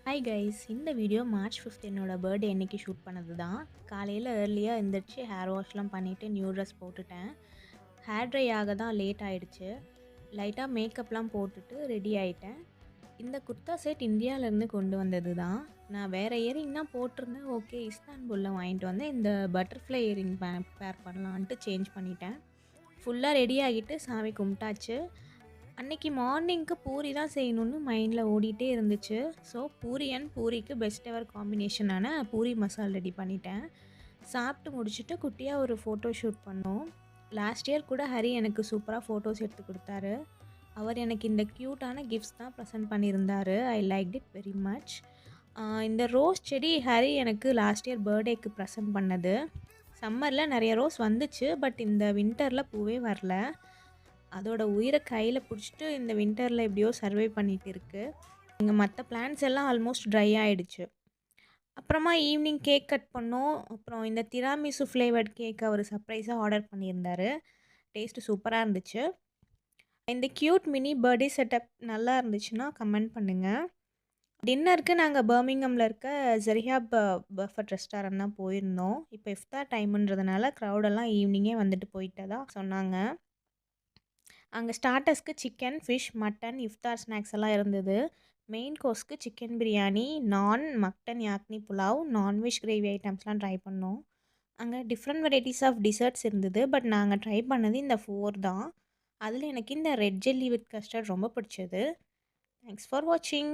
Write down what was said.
Hi guys, இந்த video March 5 என்னோட birthday அன்னைக்கு ஷூட் பண்ணது தான். காலையில் ஏர்லியாக எழுந்திரிச்சு ஹேர் வாஷ்லாம் பண்ணிவிட்டு நியூ ட்ரெஸ் போட்டுட்டேன். ஹேர் ட்ரை ஆக தான் லேட் ஆகிடுச்சு. லைட்டாக மேக்கப்லாம் போட்டுட்டு ரெடி ஆகிட்டேன். இந்த குர்தா செட் இந்தியாவிலேருந்து கொண்டு வந்தது தான். நான் வேறு இயரிங் தான் போட்டிருந்தேன். ஓகே, இஸ்தான்புல்லில் வாங்கிட்டு வந்தேன். இந்த பட்டர்ஃப்ளை இயரிங் பேர் பண்ணலான்ட்டு சேஞ்ச் பண்ணிட்டேன். ஃபுல்லாக ரெடி ஆகிட்டு சாமி கும்பிட்டாச்சு. அன்னைக்கு மார்னிங்க்கு பூரி தான் செய்யணும்னு மைண்டில் ஓடிட்டே இருந்துச்சு. ஸோ பூரி அண்ட் பூரிக்கு பெஸ்ட் எவர் காம்பினேஷனான பூரி மசால் ரெடி பண்ணிட்டேன். சாப்பிட்டு முடிச்சுட்டு குட்டியாக ஒரு ஃபோட்டோ ஷூட் பண்ணோம். லாஸ்ட் இயர் கூட ஹரி எனக்கு சூப்பராக ஃபோட்டோஸ் எடுத்து கொடுத்தாரு. அவர் எனக்கு இந்த க்யூட்டான கிஃப்ட்ஸ் தான் ப்ரெசென்ட் பண்ணியிருந்தார். I like it very much. இந்த ரோஸ் செடி ஹரி எனக்கு லாஸ்ட் இயர் பர்த்டேக்கு ப்ரெசென்ட் பண்ணது. சம்மரில் நிறைய ரோஸ் வந்துச்சு, பட் இந்த வின்டரில் பூவே வரல. அதோட உயிரை கையில் பிடிச்சிட்டு இந்த வின்டரில் எப்படியோ சர்வை பண்ணிகிட்டு இருக்குது. இங்கே மற்ற பிளான்ஸ் எல்லாம் ஆல்மோஸ்ட் ட்ரை ஆகிடுச்சு. அப்புறமா ஈவினிங் கேக் கட் பண்ணோம். அப்புறம் இந்த திராமிசு ஃப்ளேவர்ட் கேக் அவர் சர்ப்ரைஸாக ஆர்டர் பண்ணியிருந்தார். டேஸ்ட்டு சூப்பராக இருந்துச்சு. இந்த க்யூட் மினி பர்த்டே செட்டப் நல்லா இருந்துச்சுன்னா கமெண்ட் பண்ணுங்கள். டின்னருக்கு நாங்கள் பர்மிங்கமில் இருக்க ஜெரிஹாப் பஃபட் ரெஸ்டாரண்ட் தான் போயிருந்தோம். இப்போ இஃப்தார் டைமுன்றதுனால க்ரௌடெல்லாம் ஈவினிங்கே வந்துட்டு போயிட்டதா சொன்னாங்க. அங்கே ஸ்டார்டர்ஸ்க்கு சிக்கன், ஃபிஷ், மட்டன், இஃப்தார் ஸ்நாக்ஸ் எல்லாம் இருந்தது. மெயின் கோர்ஸ்க்கு சிக்கன் பிரியாணி, நான், மட்டன் யாக்னி புலாவ், நான்வெஜ் கிரேவி ஐட்டம்ஸ்லாம் ட்ரை பண்ணோம். அங்கே டிஃப்ரெண்ட் வெரைட்டிஸ் ஆஃப் டிசர்ட்ஸ் இருந்தது. பட் நாங்கள் ட்ரை பண்ணது இந்த 4 தான். அதில் எனக்கு இந்த ரெட் ஜெல்லி வித் கஸ்டர்ட் ரொம்ப பிடிச்சது. தேங்க்ஸ் ஃபார் வாட்சிங்.